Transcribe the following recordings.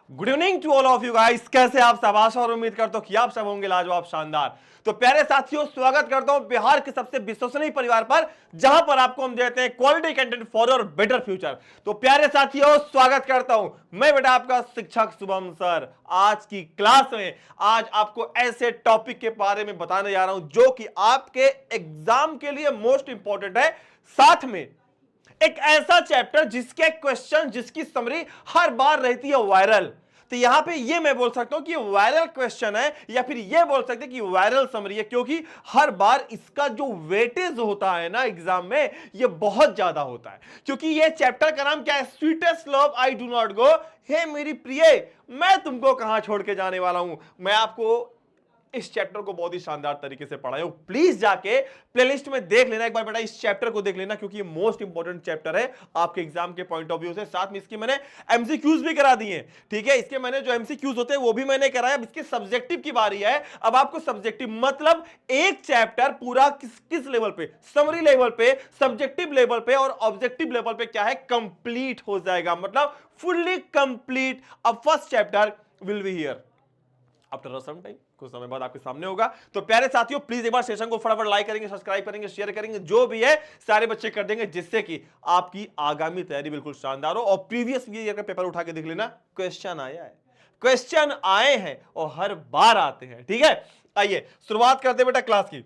Good evening to all of you guys. कैसे आप सब? आशा और उम्मीद करता हूं कि आप सब होंगे लाजवाब शानदार। तो प्यारे साथियों, स्वागत करता हूं बिहार के सबसे विश्वसनीय परिवार पर, जहां पर आपको हम देते हैं quality content for your better future. तो प्यारे साथियों, स्वागत करता हूं मैं बेटा आपका शिक्षक शुभम सर। आज की क्लास में आज आपको ऐसे टॉपिक के बारे में बताने जा रहा हूं जो कि आपके एग्जाम के लिए मोस्ट इंपॉर्टेंट है। साथ में एक ऐसा चैप्टर जिसके क्वेश्चन, जिसकी समरी हर बार रहती है वायरल। तो यहां पे ये मैं बोल सकता हूं कि वायरल क्वेश्चन है, या फिर ये बोल सकते हैं कि वायरल समरी है, क्योंकि हर बार इसका जो वेटेज होता है ना एग्जाम में, ये बहुत ज्यादा होता है। क्योंकि ये चैप्टर का नाम क्या है? Sweetest love I do not go. हे मेरी प्रिय, मैं तुमको कहां छोड़ के जाने वाला हूं। मैं आपको इस चैप्टर को बहुत ही शानदार तरीके से पढ़ाया हूं। प्लीज जाके प्लेलिस्ट में देख लेना एक बार बेटा, इस चैप्टर को देख लेना, क्योंकि ये मोस्ट इंपॉर्टेंट चैप्टर है आपके एग्जाम के पॉइंट ऑफ व्यू से। साथ में इसकी मैंने एमसीक्यूज भी करा दिए हैं, ठीक है। इसके मैंने जो एमसीक्यूज होते हैं वो भी मैंने कराया। अब इसके सब्जेक्टिव की बारी है। अब आपको सब्जेक्टिव मतलब एक चैप्टर पूरा किस किस लेवल पे, समरी लेवल पे, सब्जेक्टिव लेवल पे और ऑब्जेक्टिव लेवल पे क्या है, कंप्लीट हो जाएगा। मतलब फुल्ली कंप्लीट। अब first chapter will be here after some time, कुछ समय बाद आपके सामने होगा। तो प्यारे साथियों, प्लीज एक बार सेशन को फटाफट लाइक करेंगे, सब्सक्राइब करेंगे, शेयर करेंगे, जो भी है सारे बच्चे कर देंगे, जिससे कि आपकी आगामी तैयारी बिल्कुल शानदार हो। और प्रीवियस ईयर का पेपर उठा के देख लेना, क्वेश्चन आया है, क्वेश्चन आए हैं और हर बार आते हैं, ठीक है। आइए शुरुआत करते हैं बेटा क्लास की।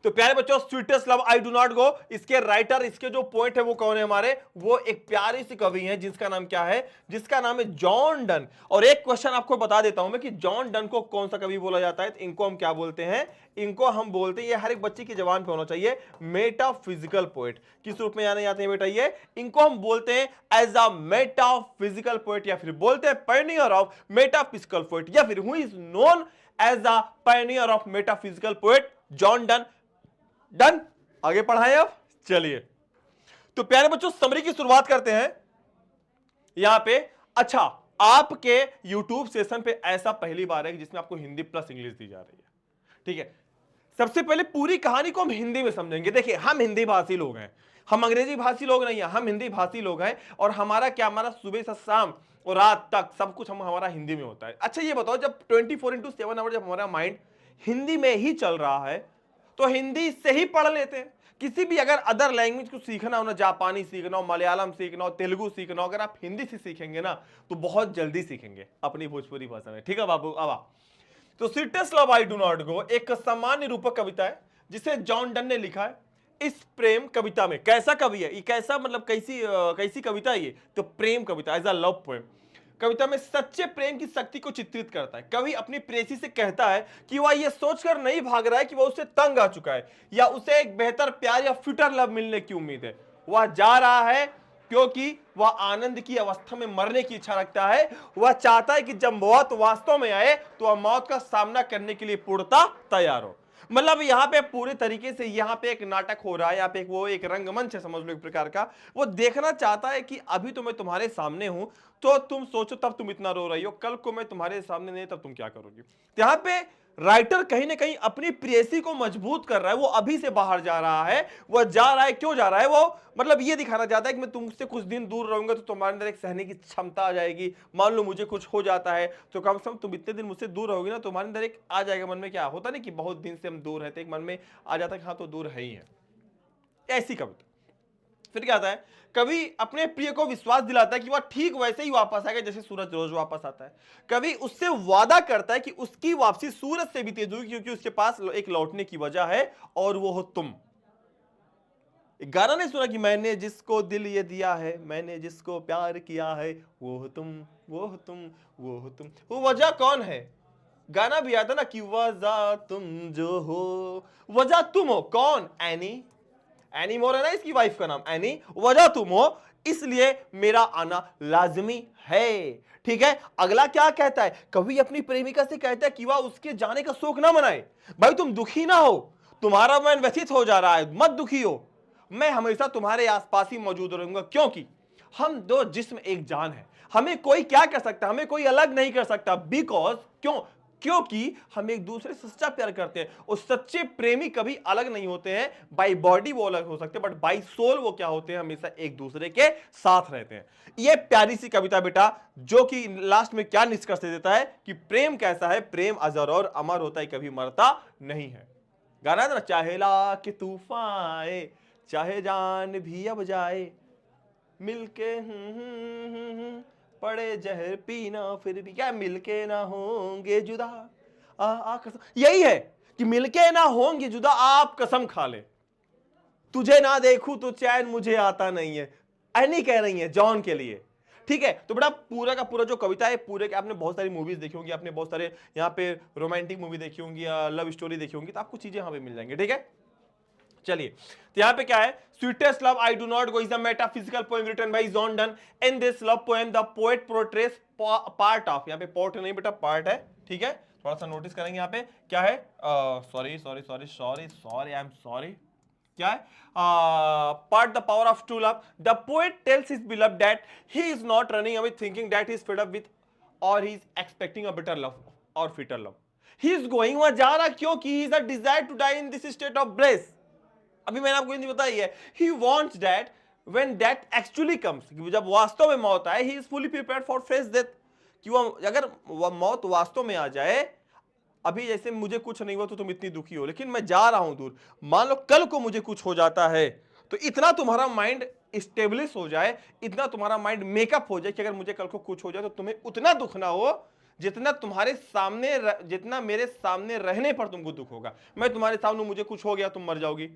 तो प्यारे बच्चों, sweetest love I do not गो, इसके राइटर, इसके जो पॉइंट है वो कौन है हमारे? वो एक प्यारी सी कवि है, जिसका नाम क्या है? जिसका नाम है जॉन डन। और एक क्वेश्चन आपको बता देता हूं मैं कि जॉन डन को कौन सा कवि बोला जाता है। तो इनको हम क्या बोलते हैं? इनको हम बोलते हैं, ये हर एक बच्चे की जबान पे होना चाहिए, मेटाफिजिकल पोएट। किस रूप में जाने जाते हैं बेटा ये? इनको हम बोलते हैं एज अ मेटाफिजिकल पोएट, या फिर बोलते हैं पायनियर ऑफ मेटाफिजिकल पोएट, या फिर who is known as a pioneer of metaphysical poet, John Donne. Donne, आगे पढ़ाएं अब, चलिए। तो प्यारे बच्चों, समरी की शुरुआत करते हैं यहां पे। अच्छा, आपके YouTube सेशन पे ऐसा पहली बार है कि जिसमें आपको हिंदी प्लस इंग्लिश दी जा रही है, ठीक है। सबसे पहले पूरी कहानी को हम हिंदी में समझेंगे। देखिए, हम हिंदी भाषी लोग हैं, हम अंग्रेजी भाषी लोग नहीं हैं, हम हिंदी भाषी लोग हैं। और हमारा क्या, हमारा सुबह से शाम और रात तक सब कुछ हमारा हिंदी में होता है। अच्छा ये बताओ, जब 24/7 आवर जब हमारा माइंड हिंदी में ही चल रहा है, तो हिंदी से ही पढ़ लेते हैं। किसी भी अगर अदर लैंग्वेज को सीखना हो ना, जापानी सीखना हो, मलयालम सीखना हो, तेलुगु सीखना हो, अगर आप हिंदी से सीखेंगे ना तो बहुत जल्दी सीखेंगे अपनी भोजपुरी भाषा में, ठीक है बाबू। अब तो sweetest love I do not गो एक सामान्य रूपक कविता है, जिसे जॉन डन ने लिखा है। इस प्रेम कविता में कैसा कवि है ये, कैसा मतलब कैसी कविता है ये? तो प्रेम कविता, एज अ लव पोएम। कविता में सच्चे प्रेम की शक्ति को चित्रित करता है। कवि अपनी प्रेयसी से कहता है कि वह यह सोचकर नहीं भाग रहा है कि वह उससे तंग आ चुका है, या उसे एक बेहतर प्यार या फ्यूचर लव मिलने की उम्मीद है। वह जा रहा है क्योंकि वह आनंद की अवस्था में मरने की इच्छा रखता है। वह चाहता है कि जब मौत वास्तव में आए तो वह मौत का सामना करने के लिए पूर्णतः तैयार हो। मतलब यहाँ पे पूरे तरीके से यहाँ पे एक नाटक हो रहा है, यहाँ पे एक रंगमंच है, समझ लो एक प्रकार का। वो देखना चाहता है कि अभी तो मैं तुम्हारे सामने हूं, तो तुम सोचो तब तुम इतना रो रही हो, कल को मैं तुम्हारे सामने नहीं तब तुम क्या करोगी। यहाँ पे राइटर कहीं ना कहीं अपनी प्रेयसी को मजबूत कर रहा है। वो अभी से बाहर जा रहा है। वो जा रहा है, क्यों जा रहा है? वो मतलब ये दिखाना चाहता है कि मैं तुमसे कुछ दिन दूर रहूंगा तो तुम्हारे अंदर एक सहने की क्षमता आ जाएगी। मान लो मुझे कुछ हो जाता है तो कम से कम तुम इतने दिन मुझसे दूर रहोगे ना, तुम्हारे अंदर एक आ जाएगा मन में, क्या होता नहीं कि बहुत दिन से हम दूर रहते, एक मन में आ जाता है कि हाँ तो दूर है ही है। ऐसी कविता। फिर क्या आता है? कवि अपने प्रिय को विश्वास दिलाता है कि वह ठीक वैसे ही वापस आएगा जैसे सूरज रोज वापस आता है। कवि उससे वादा करता है कि उसकी वापसी सूरज से भी तेज होगी, क्योंकि उसके पास एक लौटने की वजह है, और वो हो तुम। गाना नहीं सुना कि मैंने जिसको दिल ये दिया है, मैंने जिसको प्यार किया है, वो हो तुम, वो हो तुम, वो हो तुम। वो वजह कौन है? गाना भी आता ना कि वजह तुम जो हो, वजह तुम हो। कौन? एनी। एनी मोर है ना इसकी वाइफ का नाम, एनी। वजह तुम हो, इसलिए मेरा आना लाजमी है, ठीक है। अगला क्या कहता है? कवि अपनी प्रेमिका से कहता है कि वह उसके जाने का शोक ना मनाए। भाई तुम दुखी ना हो, तुम्हारा मन व्यथित हो जा रहा है, मत दुखी हो, मैं हमेशा तुम्हारे आसपास ही मौजूद रहूंगा, क्योंकि हम दो जिस्म एक जान है। हमें कोई क्या कर सकता, हमें कोई अलग नहीं कर सकता। बिकॉज क्यों? क्योंकि हम एक दूसरे से सच्चा प्यार करते हैं। और सच्चे प्रेमी कभी अलग नहीं होते हैं, बाई बॉडी वो अलग हो सकते हैं, बट बाई सोल वो क्या होते हैं, हमेशा एक दूसरे के साथ रहते हैं। ये प्यारी सी कविता बेटा, जो कि लास्ट में क्या निष्कर्ष देता है कि प्रेम कैसा है, प्रेम अजर और अमर होता है, कभी मरता नहीं है। गाना था ना, चाहे लाख तूफान आए, चाहे जान भी अब जाए, मिलके पड़े जहर पीना फिर भी, क्या मिलके ना होंगे जुदा, आ कसम, यही है कि मिलके ना होंगे जुदा, आप कसम खा ले, तुझे ना देखूं तो चैन मुझे आता नहीं है। एनी कह रही है जॉन के लिए, ठीक है। तो बड़ा पूरा का पूरा जो कविता है, पूरे के आपने बहुत सारी मूवीज देखी होंगी, आपने बहुत सारे यहाँ पे रोमांटिक मूवी देखी होंगी या लव स्टोरी देखी होंगी, तो आपको चीजें यहाँ पे मिल जाएंगी, ठीक है। चलिए, तो यहां पे क्या है, sweetest love I do not go is a metaphysical poem written by John Donne. In this love poem the poet portrays part of, यहां पे पोर्ट नहीं बेटा पार्ट है, ठीक है, थोड़ा सा नोटिस करेंगे यहां पे क्या है, sorry sorry sorry sorry sorry I am sorry, क्या है, part the power of true love. The poet tells his beloved that he is not running away thinking that he is fed up with और he is expecting a better love or fitter love. He is going, वहां जा रहा क्योंकि he is a desire to die in this state of bliss. अभी मैंने आपको हिंदी बताई है, he wants that when that actually comes, जब वास्तव में मौत आए, he is fully prepared for face death, कि वो अगर वो मौत वास्तव में आ जाए, अभी जैसे मुझे कुछ नहीं हुआ तो तुम इतनी दुखी हो, लेकिन मैं जा रहा हूं दूर, मान लो कल को मुझे कुछ हो जाता है, तो इतना तुम्हारा माइंड स्टेब्लिश हो जाए, इतना तुम्हारा माइंड मेकअप हो जाए कि अगर मुझे कल को कुछ हो जाए तो तुम्हें उतना दुख ना हो जितना तुम्हारे सामने, जितना मेरे सामने रहने पर तुमको दुख होगा। मैं तुम्हारे सामने, मुझे कुछ हो गया, तुम मर जाओगी,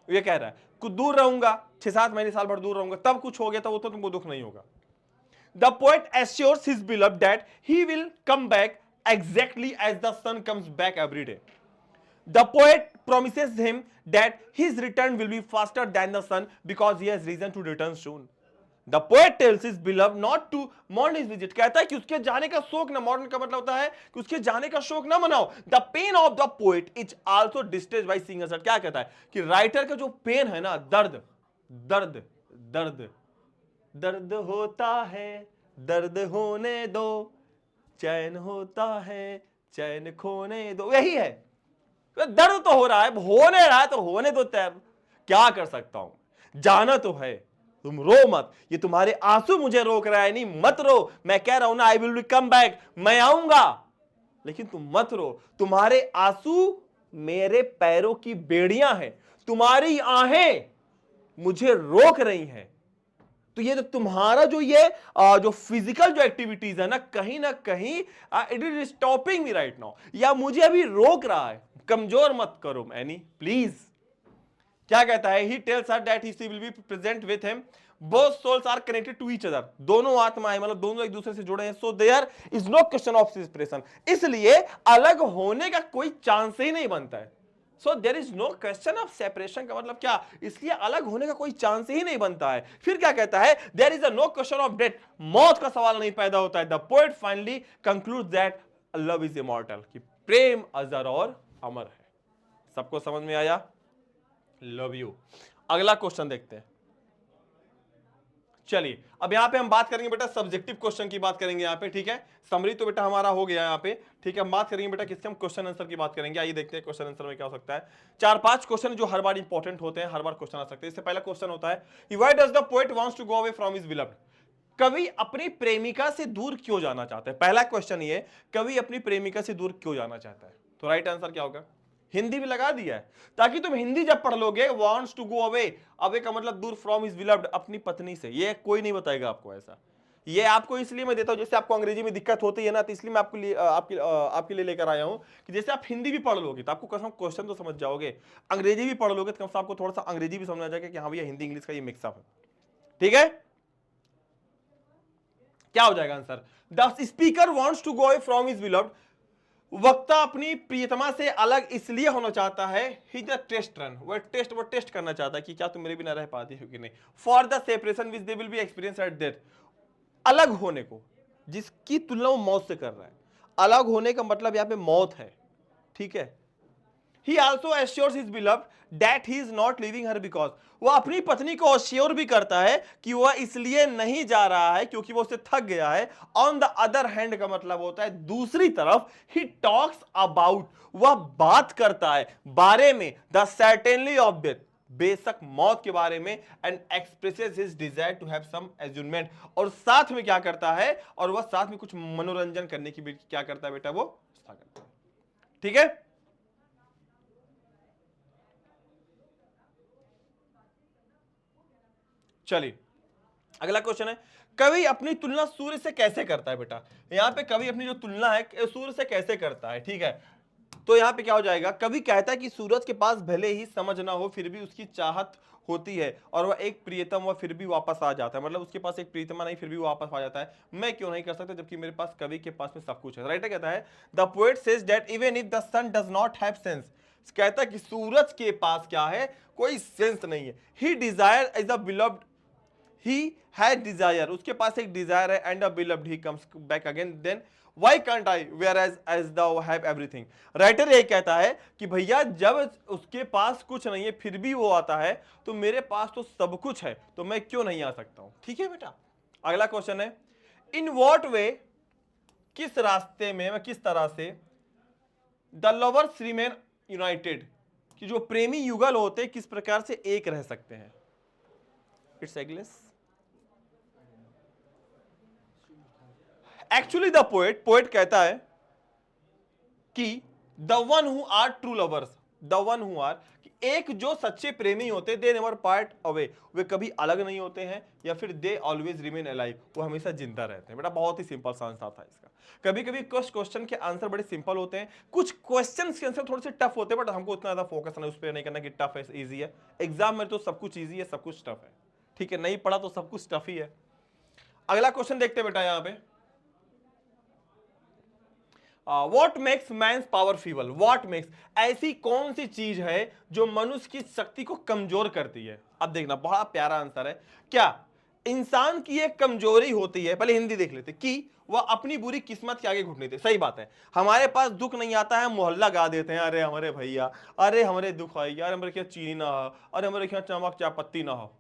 ये कह रहा है, कुछ दूर रहूंगा, 6-7 महीने साल भर दूर रहूंगा, तब कुछ हो गया, तब तो तुमको दुख नहीं होगा। The poet assures his beloved that he will come back exactly as the sun comes back every day. The poet promises him that his return will be faster than the sun because he has reason to return soon. The poet tells his beloved not to mourn his visit. कहता है कि उसके जाने का शोक ना, mourn का मतलब होता है कि उसके जाने का शोक ना मनाओ। The pain of the poet is also distressed by singers. क्या कहता है कि राइटर का जो पेन है ना, दर्द दर्द दर्द दर्द होता है, दर्द होने दो, चैन होता है, चैन खोने दो, यही है। दर्द तो हो रहा है, होने रहा है तो होने दो, तैर क्या कर सकता हूं, जाना तो है, तुम रो मत, ये तुम्हारे आंसू मुझे रोक रहा है, नहीं मत रो, मैं कह रहा हूं ना, आई विल कम बैक, मैं आऊंगा, लेकिन तुम मत रो, तुम्हारे आंसू मेरे पैरों की बेड़ियां हैं, तुम्हारी आहें मुझे रोक रही हैं। तो ये जो तुम्हारा जो ये जो फिजिकल जो एक्टिविटीज है ना कहीं it is stopping me right now, या मुझे अभी रोक रहा है, कमजोर मत करो मैनी प्लीज। क्या कहता है, he tells her that he will be present with him, both souls are connected to each other, दोनों आत्माएं मतलब दोनों एक दूसरे से जुड़े हैं, so there is no question of separation, इसलिए अलग होने का कोई चांस ही नहीं बनता है। So there is no question of separation का मतलब क्या, इसलिए अलग होने का कोई चांस ही नहीं बनता है। फिर क्या कहता है, there is a no question of death, मौत का सवाल नहीं पैदा होता है। The poet finally concludes that love is immortal, कि प्रेम अजर और अमर है। सबको समझ में आया, लव यू। अगला क्वेश्चन देखते हैं। चलिए, अब यहां पे हम बात करेंगे बेटा सब्जेक्टिव क्वेश्चन की बात करेंगे यहां पे, ठीक है। समरी तो बेटा हमारा हो गया यहां पे, ठीक है। हम बात करेंगे बेटा किसके, हम क्वेश्चन आंसर की बात करेंगे। आइए देखते हैं क्वेश्चन आंसर में क्या हो सकता है। 4-5 क्वेश्चन जो हर बार इंपॉर्टेंट होते हैं, हर बार क्वेश्चन आ सकते हैं। इससे पहला क्वेश्चन होता है, why does the poet wants to go away from his beloved, कवि अपनी प्रेमिका से दूर क्यों जाना चाहता है। पहला क्वेश्चन ये, कवि अपनी प्रेमिका से दूर क्यों जाना चाहता है। तो राइट आंसर क्या होगा, हिंदी भी लगा दिया है ताकि तुम हिंदी जब पढ़ लोगे, wants to go away, away का मतलब दूर, फ्रॉम हिज बिलव्ड अपनी पत्नी से, ये कोई नहीं बताएगा आपको ऐसा। ये आपको इसलिए मैं देता हूं, जैसे आपको अंग्रेजी में दिक्कत होती है ना, तो इसलिए मैं आपके लिए आपके लिए लेकर आया हूं कि जैसे आप हिंदी भी पढ़ लोगे तो आपको कसम क्वेश्चन तो समझ जाओगे, अंग्रेजी भी पढ़ लोगे तो कम से आपको थोड़ा सा अंग्रेजी भी समझ आ जाएगा कि हाँ भैया हिंदी इंग्लिश का ये मिक्सअप है, ठीक है। क्या हो जाएगा answer, the speaker wants to go away from his beloved, वक्ता अपनी प्रियतमा से अलग इसलिए होना चाहता है, ही द टेस्ट रन, वो टेस्ट करना चाहता है कि क्या तुम मेरे बिना रह पाती हो कि नहीं, for the separation which they will be experience eight death, अलग होने को जिसकी तुलना वो मौत से कर रहा है। अलग होने का मतलब यहां पे मौत है, ठीक है। He also assures his beloved that he is not leaving her because, वह अपनी पत्नी को अश्योर भी करता है कि वह इसलिए नहीं जा रहा है क्योंकि वो उससे थक गया है। ऑन द अदर हैंड का मतलब होता है दूसरी तरफ, ही टॉक्स अबाउट, वह बात करता है बारे में, द सर्टेनली ऑफ डेथ, बेशक मौत के बारे में, and expresses his desire to have some amusement, और साथ में क्या करता है, और वह साथ में कुछ मनोरंजन करने की भी क्या करता है बेटा, वो करता है। ठीक है, चलिए अगला क्वेश्चन है, कवि अपनी तुलना सूर्य से कैसे करता है बेटा। यहां पे कवि अपनी जो तुलना है सूर्य से कैसे करता है, ठीक है, तो यहां पे क्या हो जाएगा, कवि कहता है कि सूरज के पास भले ही समझ ना हो फिर भी उसकी चाहत होती है, और वह एक प्रियतम वह फिर भी वापस आ जाता है, मतलब उसके पास एक प्रियतमा नहीं फिर भी वापस आ जाता है, मैं क्यों नहीं कर सकता जबकि मेरे पास, कवि के पास में सब कुछ है। राइटर कहता है the poet says that even if the sun does not have sense, कहता है कि सूरज के पास क्या है, कोई सेंस नहीं है। He desire is the beloved, he had desire, उसके पास एक डिजायर है, and a beloved he comes back again, then why can't I whereas as thou have everything। Writer ये कहता है कि भैया जब उसके पास कुछ नहीं है फिर भी वो आता है, तो मेरे पास तो सब कुछ है, तो मैं क्यों नहीं आ सकता हूं। ठीक है बेटा, अगला क्वेश्चन है, इन वॉट वे, किस रास्ते में, किस तरह से, द लवर्स रिमेन यूनाइटेड, कि जो प्रेमी युगल होते किस प्रकार से एक रह सकते हैं। It's ageless, actually the poet, poet कहता है कि the one who are true lovers, the one who are, एक जो सच्चे प्रेमी होते, दे नेवर पार्ट अवे, वे कभी अलग नहीं होते हैं, या फिर दे ऑलवेज रिमेन अलाइव, वो हमेशा जिंदा रहते हैं। बेटा बहुत ही सिंपल सा आंसर था इसका। कभी कभी कुछ क्वेश्चन के आंसर बड़े सिंपल होते हैं, कुछ क्वेश्चन के आंसर थोड़े से टफ होते हैं, बट हमको उतना ज्यादा फोकस नहीं उस पर नहीं करना कि टफ है इजी है। एग्जाम में तो सब कुछ इजी है, सब कुछ टफ है, ठीक है, नहीं पढ़ा तो सब कुछ टफ ही है। अगला क्वेश्चन देखते हैं बेटा यहां पे, what makes man's power feeble, what makes, ऐसी कौन सी चीज है जो मनुष्य की शक्ति को कमजोर करती है। अब देखना बड़ा प्यारा आंसर है, क्या इंसान की एक कमजोरी होती है, पहले हिंदी देख लेते, कि वह अपनी बुरी किस्मत के आगे घुटने देते। सही बात है, हमारे पास दुख नहीं आता है, मोहल्ला गा देते हैं, अरे हमारे भैया, अरे हमारे दुख आई यार, हमारे क्या चीनी ना हो, अरे हमारे क्या नमक चाय पत्ती ना हो।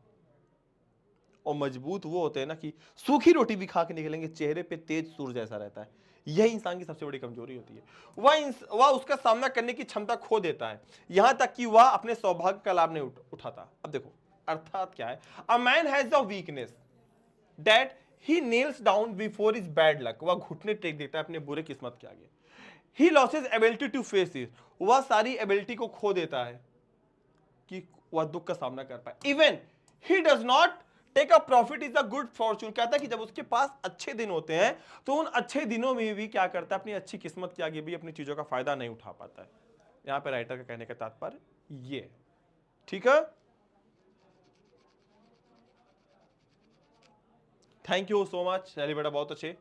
और मजबूत वो होते हैं ना कि सूखी रोटी भी खा के निकलेंगे, चेहरे पे तेज सूर्य जैसा रहता है। यही इंसान की सबसे बड़ी कमजोरी होती है, वह उसका सामना करने की क्षमता खो देता है, यहां तक कि वह अपने सौभाग्य का लाभ नहीं उठाता। अब देखो अर्थात क्या है, a man has the weakness that he Niels down before his bad luck, वह घुटने टेक देता है अपने बुरे किस्मत के आगे। He loses ability to face it, वह सारी एबिलिटी को खो देता है कि वह दुख का सामना कर पाए। Even he does not take a profit is a good fortune, कहता है कि जब उसके पास अच्छे दिन होते हैं तो उन अच्छे दिनों में भी क्या करता है, अपनी अच्छी किस्मत के आगे भी अपनी चीजों का फायदा नहीं उठा पाता है। यहां पे राइटर का कहने का तात्पर्य ये, ठीक है। थैंक यू सो मच चलिए बेटा, बहुत अच्छे।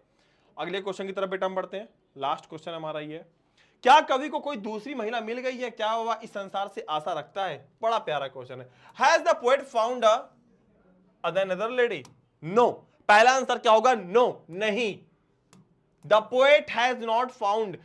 अगले क्वेश्चन की तरफ बेटा हम बढ़ते हैं, लास्ट क्वेश्चन हमारा ये है, क्या कवि को कोई दूसरी महिला मिल गई है, क्या वह इस संसार से आशा रखता है। बड़ा प्यारा क्वेश्चन है, has the poet found another lady, no, पहला आंसर क्या होगा, नो, नहीं। The poet has not found,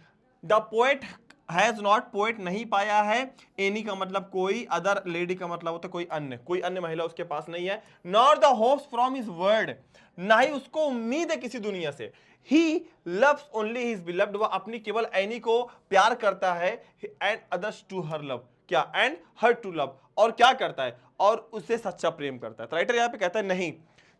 the poet has not, poet नहीं पाया है, एनी का मतलब कोई, अदर लेडी का मतलब होता है कोई अन्य महिला उसके पास नहीं है, nor the hopes from his word, ना ही उसको उम्मीद है किसी दुनिया से। He loves only his beloved, वह अपनी केवल एनी को प्यार करता है, and others to her love, क्या, एंड हर टू लव, और क्या करता है, और उससे सच्चा प्रेम करता है। तो राइटर यहां पे कहता है नहीं,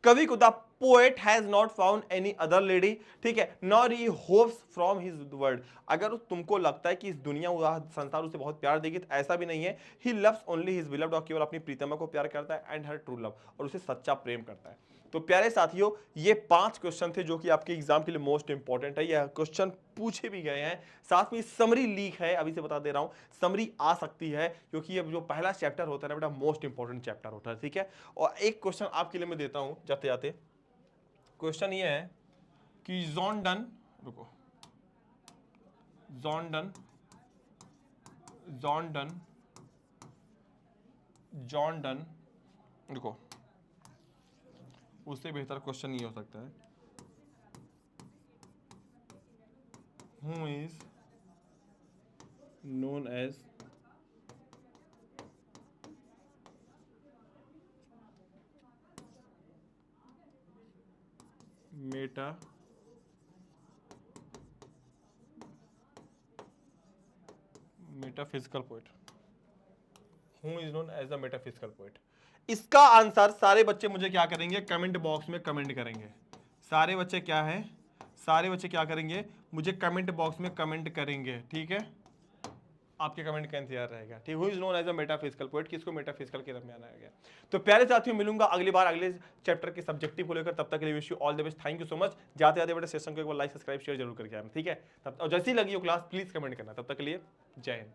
कवि को, the poet has not found any other lady, ठीक है, nor he hopes from his word, अगर तुमको लगता है कि इस दुनिया संसार उसे बहुत प्यार देगी तो ऐसा भी नहीं है। ही लव्स ओनली हिज बिलव्ड, और केवल अपनी प्रीतमा को प्यार करता है, एंड हर ट्रू लव, और उसे सच्चा प्रेम करता है। तो प्यारे साथियों, ये 5 क्वेश्चन थे जो कि आपके एग्जाम के लिए मोस्ट इंपॉर्टेंट है, यह क्वेश्चन पूछे भी गए हैं, साथ में समरी लीक है, अभी से बता दे रहा हूं, समरी आ सकती है, क्योंकि ये जो पहला चैप्टर होता है ना बेटा, मोस्ट इंपॉर्टेंट चैप्टर होता है, ठीक है। और एक क्वेश्चन आपके लिए मैं देता हूं जाते जाते, क्वेश्चन ये है कि जॉन डन, देखो उससे बेहतर क्वेश्चन ये हो सकता है, who is known as metaphysical poet, who is known as the metaphysical poet. इसका आंसर सारे बच्चे मुझे क्या करेंगे, कमेंट बॉक्स में कमेंट करेंगे। सारे बच्चे क्या है, सारे बच्चे क्या करेंगे, मुझे कमेंट बॉक्स में कमेंट करेंगे, ठीक है। आपके कमेंट का इंतजार रहेगा, ठीक। Who is known as a metaphysical poet, किसको मेटाफिजिकल के तरफ में आना गया। तो प्यारे साथियों, मिलूंगा अगली बार अगले चैप्टर के सब्जेक्टिव को लेकर। तब तक के लिए wish you all the best, thank you so much. जाते जाते बेटा सेशन को एक बार लाइक सब्सक्राइब शेयर जरूर करके आना, ठीक है। तब जैसी लगी हो क्लास प्लीज कमेंट करना। तब तक के लिए जय हिंद।